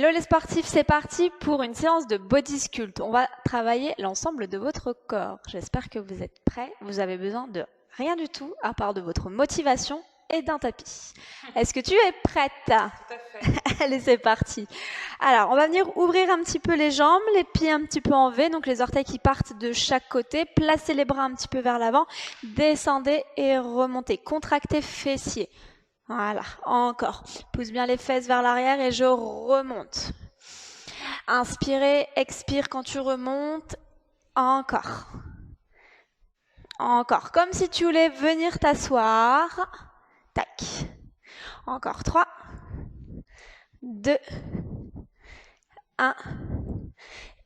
Hello les sportifs, c'est parti pour une séance de body sculpt. On va travailler l'ensemble de votre corps. J'espère que vous êtes prêts. Vous avez besoin de rien du tout à part de votre motivation et d'un tapis. Est-ce que tu es prête? Tout à fait. Allez, c'est parti. Alors, on va venir ouvrir un petit peu les jambes, les pieds un petit peu en V, donc les orteils qui partent de chaque côté. Placez les bras un petit peu vers l'avant. Descendez et remontez. Contractez fessiers. Voilà, encore. Pousse bien les fesses vers l'arrière et je remonte. Inspirez, expire quand tu remontes. Encore. Encore. Comme si tu voulais venir t'asseoir. Tac. Encore 3, 2, 1.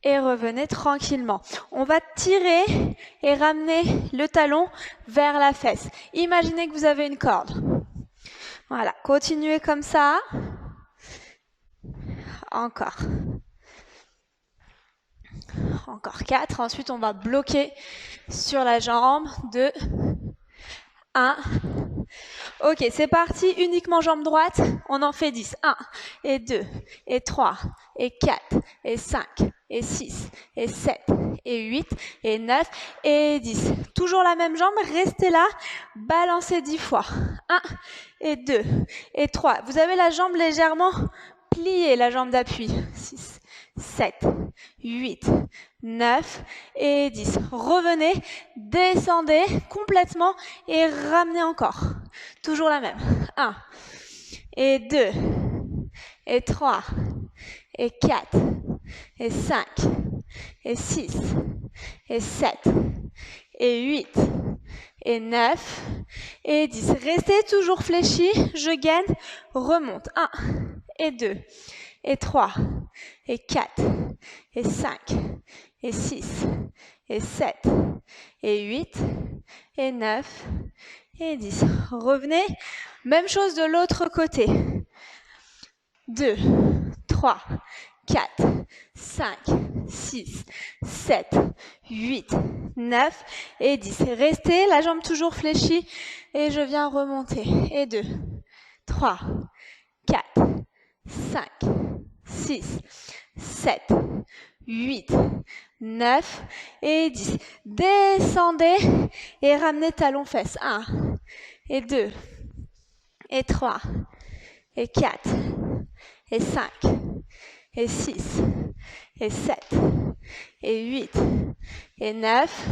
Et revenez tranquillement. On va tirer et ramener le talon vers la fesse. Imaginez que vous avez une corde. Voilà, continuez comme ça. Encore. Encore 4. Ensuite, on va bloquer sur la jambe. 2, 1. Ok, c'est parti. Uniquement jambe droite. On en fait 10. 1, et 2, et 3, et 4, et 5, et 6, et 7, et 8, et 9, et 10. Toujours la même jambe. Restez là. Balancez 10 fois. 1, et 2, et 3. Vous avez la jambe légèrement pliée, la jambe d'appui. 6, 7, 8, 9 et 10. Revenez, descendez complètement et ramenez encore. Toujours la même. 1, et 2, et 3, et 4, et 5, et 6, et 7, et 8, et 9, et 10. Restez toujours fléchis, je gaine, remonte. 1, et 2, et 3, et 4, et 5, et 6, et 7, et 8, et 9, et 10. Revenez, même chose de l'autre côté. 2, 3, 4, 5, 6, 7, 8, 9 et 10. Restez, la jambe toujours fléchie et je viens remonter. Et 2, 3, 4, 5, 6, 7, 8, 9 et 10. Descendez et ramenez talons fesses. 1, et 2, et 3, et 4, et 5, et 6, et 7, et 8, et 9,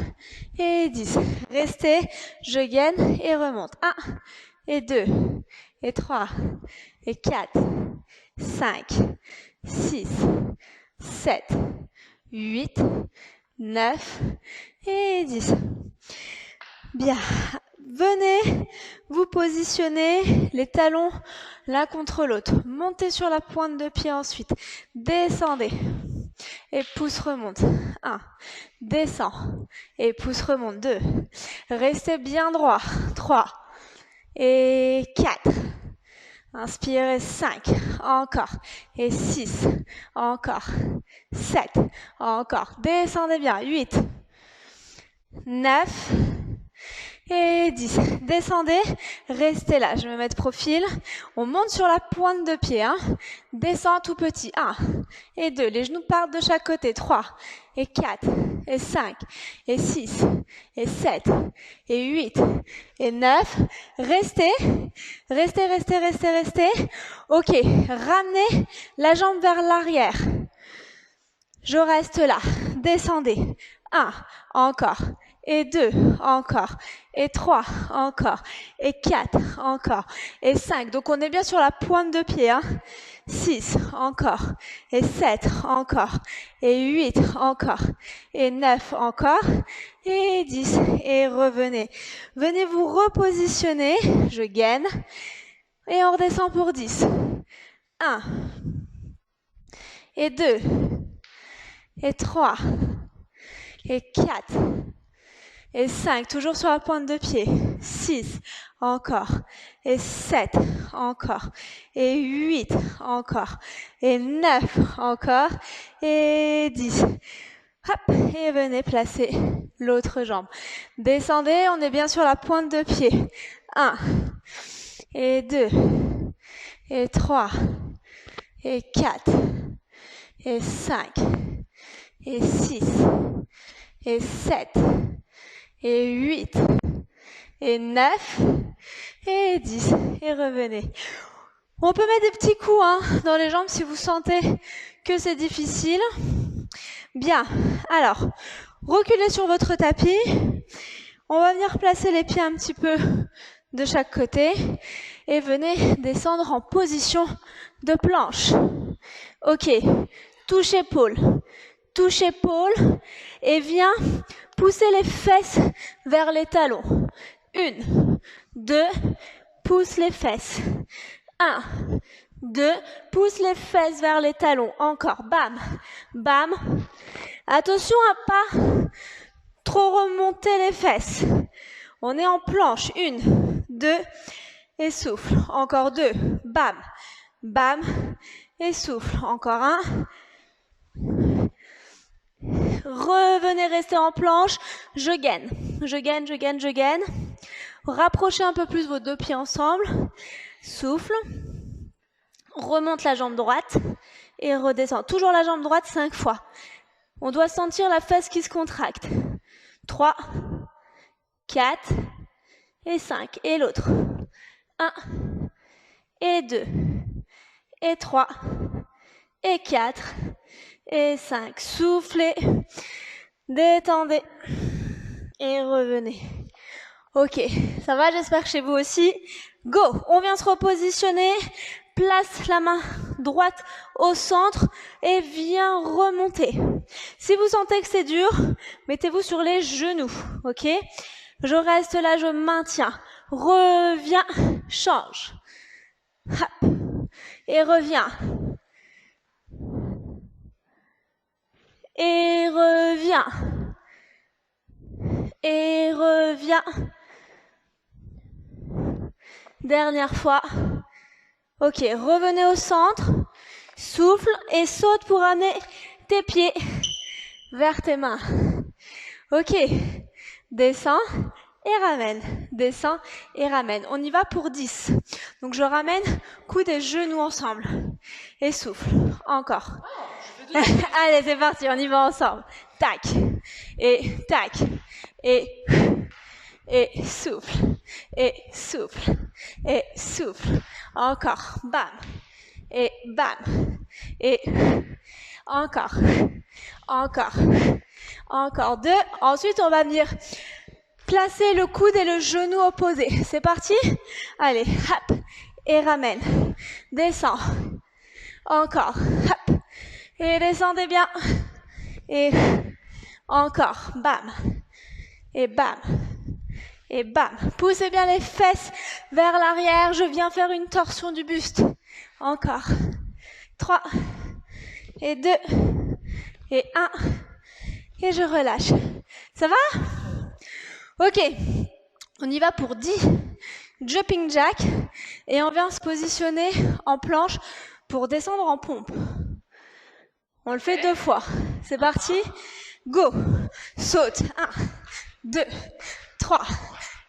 et 10. Restez, je gaine et remonte. 1, et 2, et 3, et 4, 5, 6, 7, 8, 9 et 10. Bien. Venez vous positionner les talons l'un contre l'autre. Montez sur la pointe de pied ensuite. Descendez. Et pouce remonte. 1. Descends. Et pouce remonte. 2. Restez bien droit. 3. Et 4. Inspirez. 5. Encore. Et 6. Encore. 7. Encore. Descendez bien. 8. 9. Et 10. Descendez, restez là. Je vais me mettre profil. On monte sur la pointe de pied. Descends tout petit. 1 et 2. Les genoux partent de chaque côté. 3 et 4 et 5 et 6 et 7 et 8 et 9. Restez. Restez, restez, restez, restez. Ok. Ramenez la jambe vers l'arrière. Je reste là. Descendez. 1. Encore. Et 2, encore, et 3, encore, et 4, encore, et 5. Donc on est bien sur la pointe de pied. 6, encore, et 7, encore, et 8, encore, et 9, encore, et 10. Et revenez. Venez vous repositionner. Je gaine. Et on redescend pour 10. 1, et 2, et 3, et 4, et 5, toujours sur la pointe de pied. 6, encore. Et 7, encore. Et 8, encore. Et 9, encore. Et 10. Hop, et venez placer l'autre jambe. Descendez, on est bien sur la pointe de pied. 1, et 2, et 3, et 4, et 5, et 6, et 7, et 8, et 9, et 10, et revenez. On peut mettre des petits coups dans les jambes si vous sentez que c'est difficile. Bien, alors, reculez sur votre tapis. On va venir placer les pieds un petit peu de chaque côté et venez descendre en position de planche. Ok, touche épaule et viens pousser les fesses vers les talons. 1, 2, pousse les fesses. 1, 2, pousse les fesses vers les talons. Encore, bam, bam. Attention à pas trop remonter les fesses. On est en planche. 1, 2, et souffle. Encore 2, bam, bam, et souffle. Encore 1. Revenez rester en planche. Je gaine. Rapprochez un peu plus vos deux pieds ensemble. Souffle. Remonte la jambe droite et redescend. Toujours la jambe droite 5 fois. On doit sentir la fesse qui se contracte. 3, 4 et 5. Et l'autre. 1 et 2 et 3 et 4 et 5. Soufflez, détendez et revenez. Ok, ça va, j'espère que chez vous aussi. Go, on vient se repositionner. Place la main droite au centre et viens remonter. Si vous sentez que c'est dur, mettez-vous sur les genoux, ok? Je reste là, je maintiens. Reviens, change. Hop. Et reviens. Et reviens. Et reviens. Dernière fois. Ok, revenez au centre. Souffle et saute pour amener tes pieds vers tes mains. Ok, descends et ramène. Descends et ramène. On y va pour 10. Donc je ramène, coude et genoux ensemble. Et souffle. Encore. Allez, c'est parti, on y va ensemble. Tac. Et tac. Et souffle. Et souffle. Et souffle. Encore. Bam. Et bam. Et encore. Encore. Encore 2. Ensuite, on va venir placer le coude et le genou opposé. C'est parti? Allez, hop. Et ramène. Descends. Encore. Hop. Et descendez bien. Et encore. Bam. Et bam. Et bam. Poussez bien les fesses vers l'arrière. Je viens faire une torsion du buste. Encore. 3. Et 2. Et 1. Et je relâche. Ça va? Ok. On y va pour 10 jumping jack. Et on vient se positionner en planche pour descendre en pompe. On le fait 2 fois. C'est parti. Go. Saute. 1, 2, 3,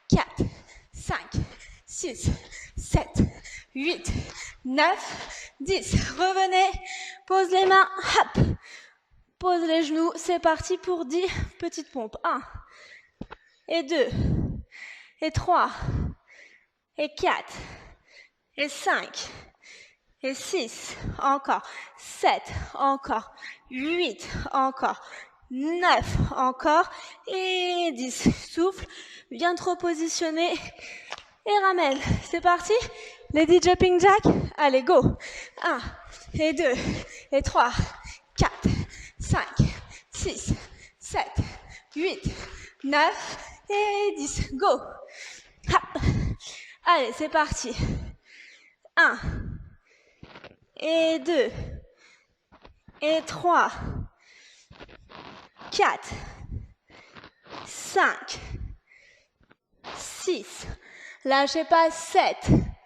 4, 5, 6, 7, 8, 9, 10. Revenez. Pose les mains. Hop. Pose les genoux. C'est parti pour 10 petites pompes. 1. Et 2. Et 3. Et 4. Et 5. Et 6. Encore. 7. Encore. 8. Encore. 9. Encore. Et 10. Souffle. Viens te repositionner. Et ramène. C'est parti. Les 10 jumping jack. Allez, go. 1. Et 2. Et 3. 4. 5. 6. 7. 8. 9. Et 10. Go. Hop. Allez, c'est parti. 1. Et 2. Et 3. 4. 5. 6. Lâchez pas. 7.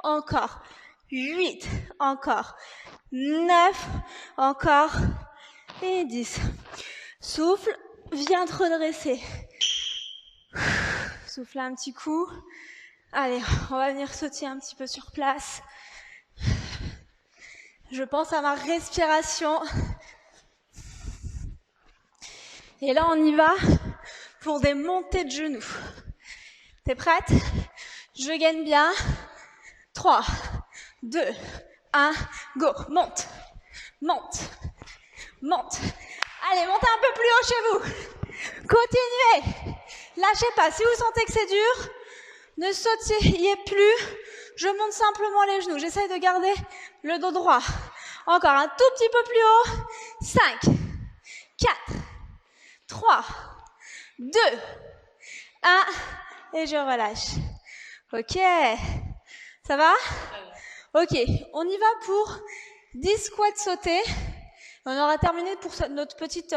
Encore. 8. Encore. 9. Encore. Et 10. Souffle. Viens te redresser. Souffle un petit coup. Allez, on va venir sauter un petit peu sur place. Je pense à ma respiration. Et là, on y va pour des montées de genoux. T'es prête? Je gaine bien. 3, 2, 1, go. Monte, monte, monte. Allez, montez un peu plus haut chez vous. Continuez. Lâchez pas. Si vous sentez que c'est dur, ne sautillez plus. Je monte simplement les genoux. J'essaye de garder le dos droit. Encore un tout petit peu plus haut. 5, 4, 3, 2, 1. Et je relâche. Ok. Ça va? Ok. On y va pour 10 squats sautés. On aura terminé pour notre petite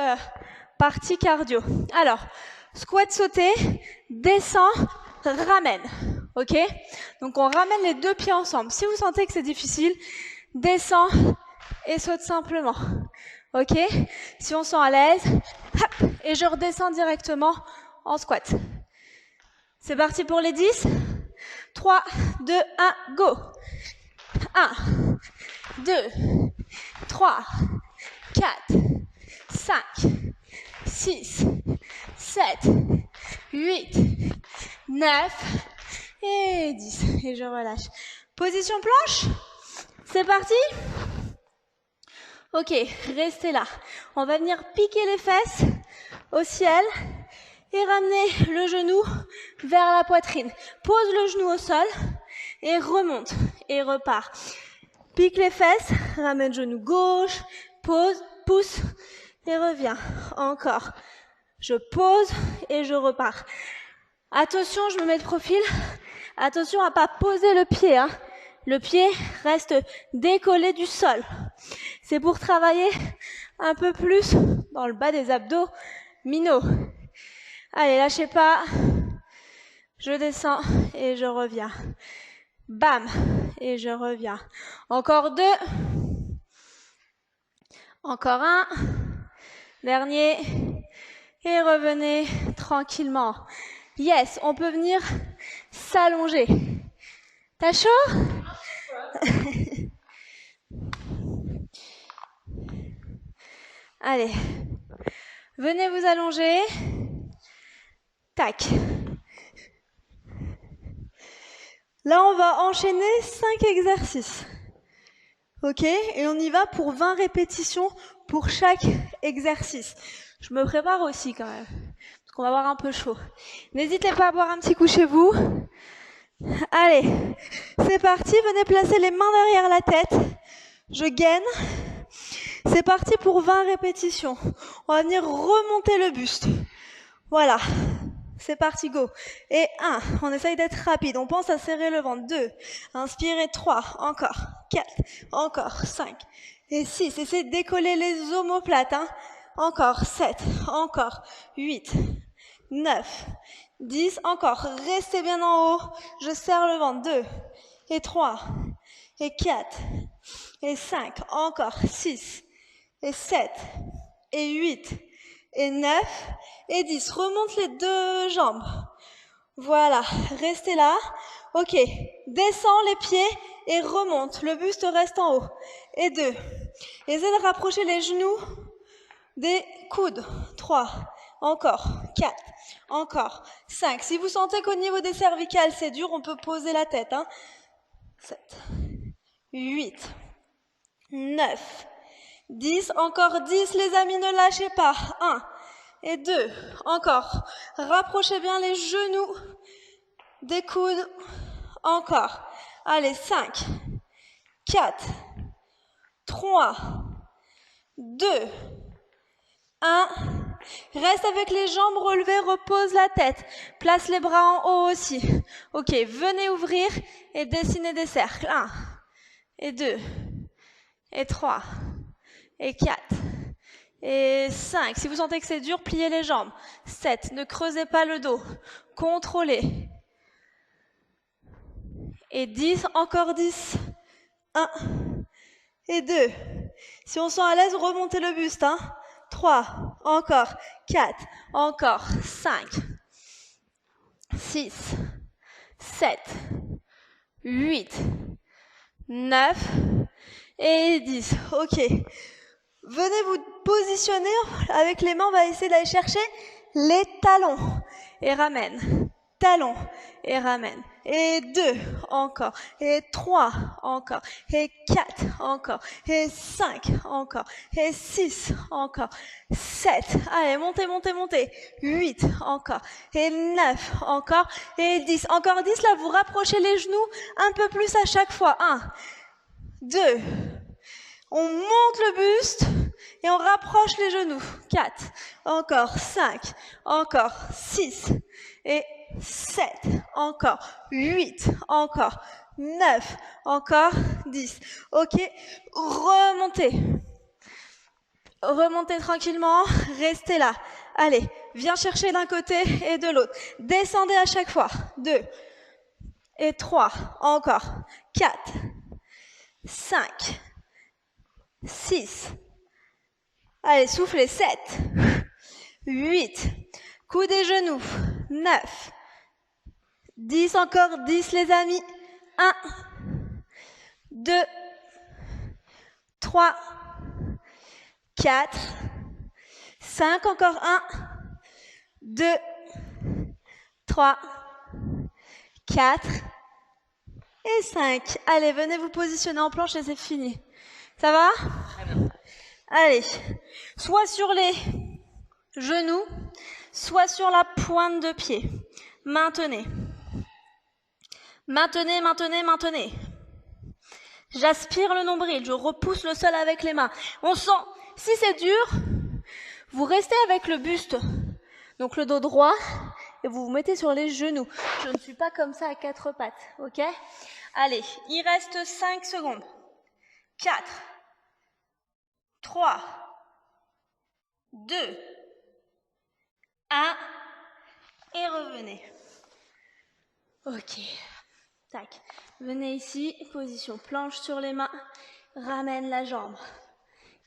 partie cardio. Alors, squat sauté, descend, ramène. Ok? Donc, on ramène les deux pieds ensemble. Si vous sentez que c'est difficile, descend et saute simplement. Ok? Si on sent à l'aise, hop, et je redescends directement en squat. C'est parti pour les 10. 3, 2, 1, go. 1, 2, 3, 4, 5, 6, 7, 8, 9 et 10. Et je relâche. Position planche. C'est parti? Ok, restez là. On va venir piquer les fesses au ciel et ramener le genou vers la poitrine. Pose le genou au sol et remonte et repart. Pique les fesses, ramène genou gauche, pose, pousse et reviens. Encore. Je pose et je repars. Attention, je me mets de profil. Attention à pas poser le pied, hein. Le pied reste décollé du sol. C'est pour travailler un peu plus dans le bas des abdominaux. Allez, lâchez pas. Je descends et je reviens. Bam, et je reviens. Encore 2. Encore 1. Dernier. Et revenez tranquillement. Yes, on peut venir s'allonger. T'as chaud? Allez. Venez vous allonger. Tac. Là, on va enchaîner 5 exercices. Ok? Et on y va pour 20 répétitions pour chaque exercice. Je me prépare aussi quand même, parce qu'on va avoir un peu chaud. N'hésitez pas à boire un petit coup chez vous. Allez, c'est parti. Venez placer les mains derrière la tête. Je gaine. C'est parti pour 20 répétitions. On va venir remonter le buste. Voilà. C'est parti, go. Et 1, on essaye d'être rapide. On pense à serrer le ventre. 2, inspirez. 3, encore. 4, encore. 5 et 6. Essayez de décoller les omoplates. Hein. Encore. 7, encore. 8, 9, 10, encore. Restez bien en haut. Je serre le ventre. 2 et 3 et 4 et 5, encore. 6 et 7 et 8 et 9 et 10. Remonte les deux jambes. Voilà, restez là. Ok, descends les pieds et remonte. Le buste reste en haut. Et 2. Essayez de rapprocher les genoux des coudes. 3, encore. 4, encore. 5. Si vous sentez qu'au niveau des cervicales c'est dur, on peut poser la tête. Hein. 7, 8, 9, 10, encore 10 les amis, ne lâchez pas. 1 et 2, encore. Rapprochez bien les genoux des coudes. Encore. Allez, 5, 4, 3, 2, 1. Reste avec les jambes relevées, repose la tête. Place les bras en haut aussi. Ok, venez ouvrir et dessiner des cercles. 1 et 2 et 3 et 4 et 5. Si vous sentez que c'est dur, pliez les jambes. 7. Ne creusez pas le dos. Contrôlez. Et 10. Encore 10. 1 et 2. Si on sent à l'aise, remontez le buste. 3. Encore. 4. Encore. 5. 6. 7. 8. 9. Et 10. Ok. Venez vous positionner avec les mains, on va essayer d'aller chercher les talons. Et ramène. Talons. Et ramène. Et 2, encore. Et 3, encore. Et 4, encore. Et 5, encore. Et 6, encore. 7, allez, montez, montez, montez. 8, encore. Et 9, encore. Et 10, encore 10, là, vous rapprochez les genoux un peu plus à chaque fois. 1, 2, on monte le buste et on rapproche les genoux. 4, encore 5, encore 6 et 7, encore 8, encore 9, encore 10. Ok, remontez. Remontez tranquillement, restez là. Allez, viens chercher d'un côté et de l'autre. Descendez à chaque fois. 2 et 3, encore 4, 5, 6. Allez, soufflez. 7, 8. Coup des genoux. 9. 10 encore. 10 les amis. 1, 2, 3, 4, 5 encore. 1, 2, 3, 4 et 5. Allez, venez vous positionner en planche et c'est fini. Ça va ? Allez, soit sur les genoux, soit sur la pointe de pied. Maintenez. Maintenez, maintenez, maintenez. J'aspire le nombril, je repousse le sol avec les mains. On sent, si c'est dur, vous restez avec le buste, donc le dos droit, et vous vous mettez sur les genoux. Je ne suis pas comme ça à 4 pattes, ok ? Allez, il reste 5 secondes. 4, 3, 2, 1, et revenez. Ok, tac. Venez ici, position planche sur les mains, ramène la jambe.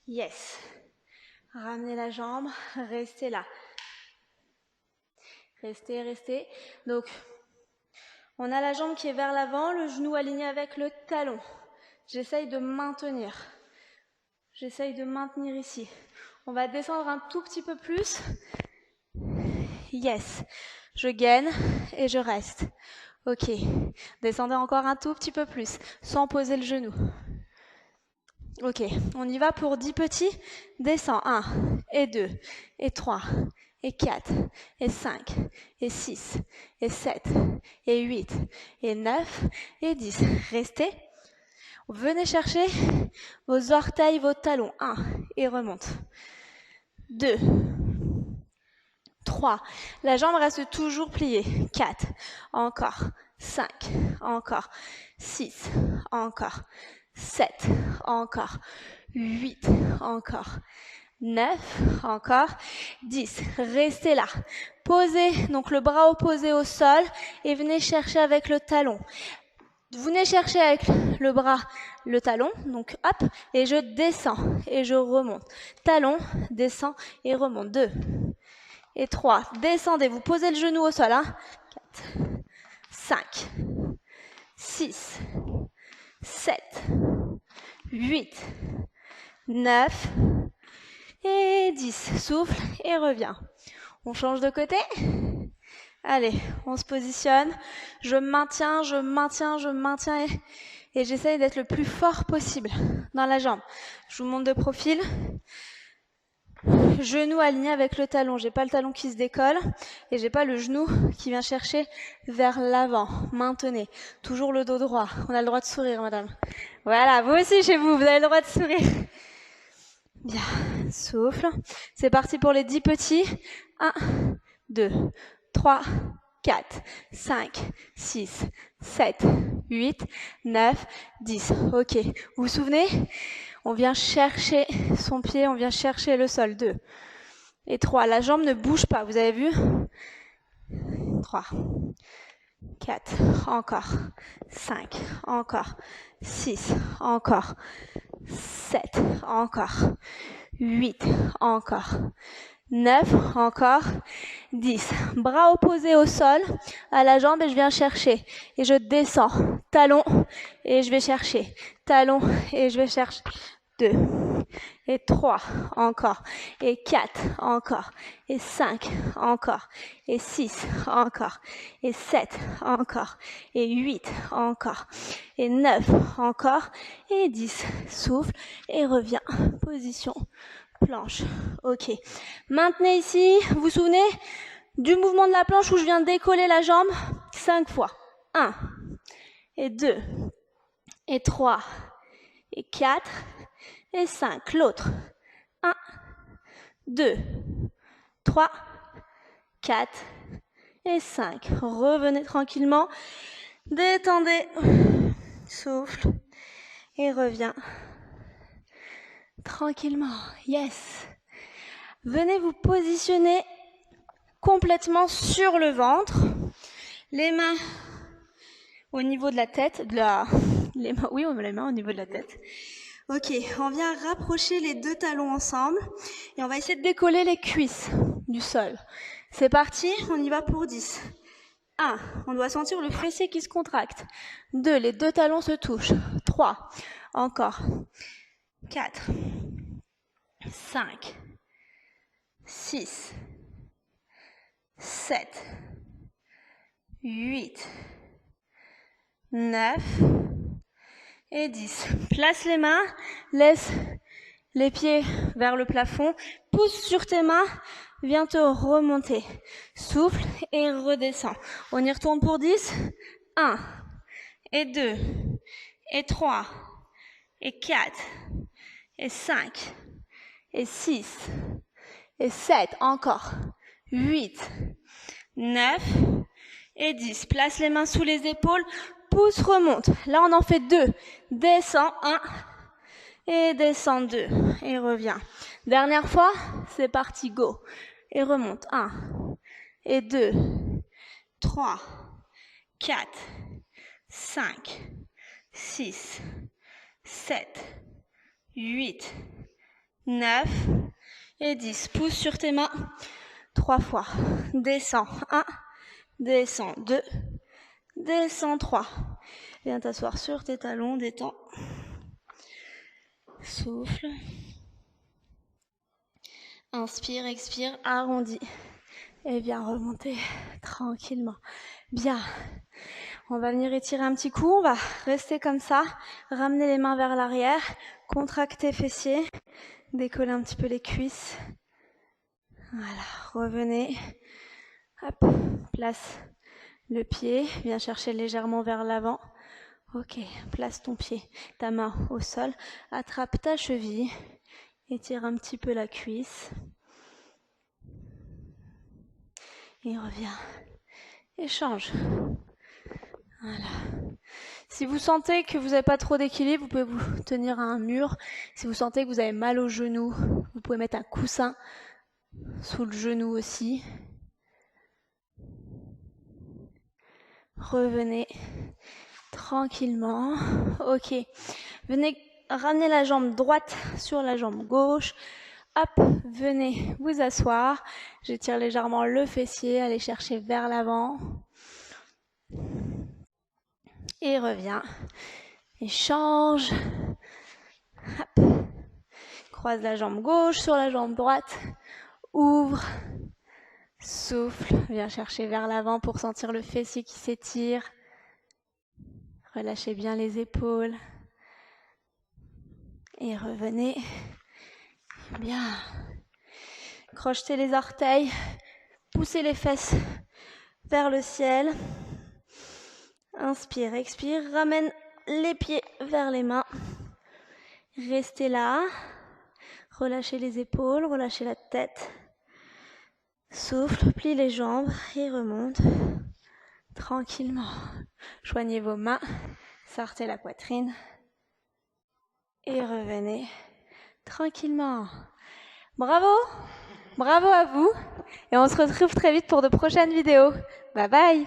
Yes. Ramenez la jambe, restez là. Restez, restez. Donc, on a la jambe qui est vers l'avant, le genou aligné avec le talon. J'essaye de maintenir. J'essaye de maintenir ici. On va descendre un tout petit peu plus. Yes. Je gaine et je reste. Ok. Descendez encore un tout petit peu plus, sans poser le genou. Ok. On y va pour 10 petits. Descends. 1 et 2 et 3 et 4 et 5 et 6 et 7 et 8 et 9 et 10. Restez. Venez chercher vos orteils, vos talons. 1 et remonte. 2, 3. La jambe reste toujours pliée. 4. Encore. 5. Encore. 6. Encore. 7. Encore. 8. Encore. 9. Encore. 10. Restez là. Posez donc le bras opposé au sol et venez chercher avec le talon. Vous venez chercher avec le bras le talon, donc hop, et je descends et je remonte. Talon, descends et remonte. 2 et 3. Descendez, vous posez le genou au sol. 4, 5, 6, 7, 8, 9 et 10. Souffle et reviens. On change de côté. Allez, on se positionne. Je maintiens, je maintiens, je maintiens et j'essaye d'être le plus fort possible dans la jambe. Je vous montre de profil. Genou aligné avec le talon. J'ai pas le talon qui se décolle et j'ai pas le genou qui vient chercher vers l'avant. Maintenez. Toujours le dos droit. On a le droit de sourire, madame. Voilà, vous aussi chez vous, vous avez le droit de sourire. Bien, souffle. C'est parti pour les 10 petits. 1, 2, 3, 4, 5, 6, 7, 8, 9, 10. Ok, vous vous souvenez ? On vient chercher son pied, on vient chercher le sol. 2 et 3. La jambe ne bouge pas, vous avez vu ? 3, 4, encore. 5, encore. 6, encore. 7, encore. 8, encore. 9, encore. 10. Bras opposés au sol, à la jambe et je viens chercher. Et je descends. Talon et je vais chercher. Talon et je vais chercher. 2 et 3, encore, et 4, encore, et 5, encore, et 6, encore, et 7, encore, et 8, encore, et 9, encore, et 10. Souffle et reviens. Position planche. Ok. Maintenez ici. Vous vous souvenez du mouvement de la planche où je viens de décoller la jambe 5 fois. 1, et 2, et 3, et 4, et 5. L'autre. 1, 2, 3, 4 et 5. Revenez tranquillement. Détendez. Souffle. Et reviens. Tranquillement. Yes. Venez vous positionner complètement sur le ventre. Les mains au niveau de la tête. Les mains au niveau de la tête. Ok, on vient rapprocher les deux talons ensemble et on va essayer de décoller les cuisses du sol. C'est parti, on y va pour 10. 1, on doit sentir le fessier qui se contracte. 2, les deux talons se touchent. 3, encore. 4, 5, 6, 7, 8, 9 et 10. Place les mains, laisse les pieds vers le plafond, pousse sur tes mains, viens te remonter. Souffle et redescends. On y retourne pour 10. 1, et 2, et 3, et 4, et 5, et 6, et 7, encore. 8, 9 et 10. Place les mains sous les épaules, pousse, remonte. Là, on en fait 2. Descends, 1, et descends 2, et reviens. Dernière fois, c'est parti, go. Et remonte, 1, et 2, 3, 4, 5, 6, 7, 8, 9 et 10. Pousse sur tes mains 3 fois. Descends 1, descends 2, descends 3. Viens t'asseoir sur tes talons, détends. Souffle. Inspire, expire, arrondis. Et viens remonter tranquillement. Bien. On va venir étirer un petit coup. On va rester comme ça. Ramener les mains vers l'arrière. Contracter fessiers. Décoller un petit peu les cuisses. Voilà. Revenez. Hop. Place le pied. Viens chercher légèrement vers l'avant. Ok. Place ton pied, ta main au sol. Attrape ta cheville. Étire un petit peu la cuisse. Et reviens. Échange. Voilà. Si vous sentez que vous n'avez pas trop d'équilibre, vous pouvez vous tenir à un mur. Si vous sentez que vous avez mal au genou, vous pouvez mettre un coussin sous le genou aussi. Revenez tranquillement. Ok. Venez ramener la jambe droite sur la jambe gauche. Hop, venez vous asseoir. J'étire légèrement le fessier, allez chercher vers l'avant. Et reviens. Et change. Hop. Croise la jambe gauche sur la jambe droite. Ouvre. Souffle. Viens chercher vers l'avant pour sentir le fessier qui s'étire. Relâchez bien les épaules. Et revenez. Bien. Crochetez les orteils. Poussez les fesses vers le ciel. Inspire, expire. Ramène les pieds vers les mains. Restez là. Relâchez les épaules, relâchez la tête. Souffle, plie les jambes et remonte. Tranquillement. Joignez vos mains. Sortez la poitrine. Et revenez tranquillement. Bravo! Bravo à vous. Et on se retrouve très vite pour de prochaines vidéos. Bye bye!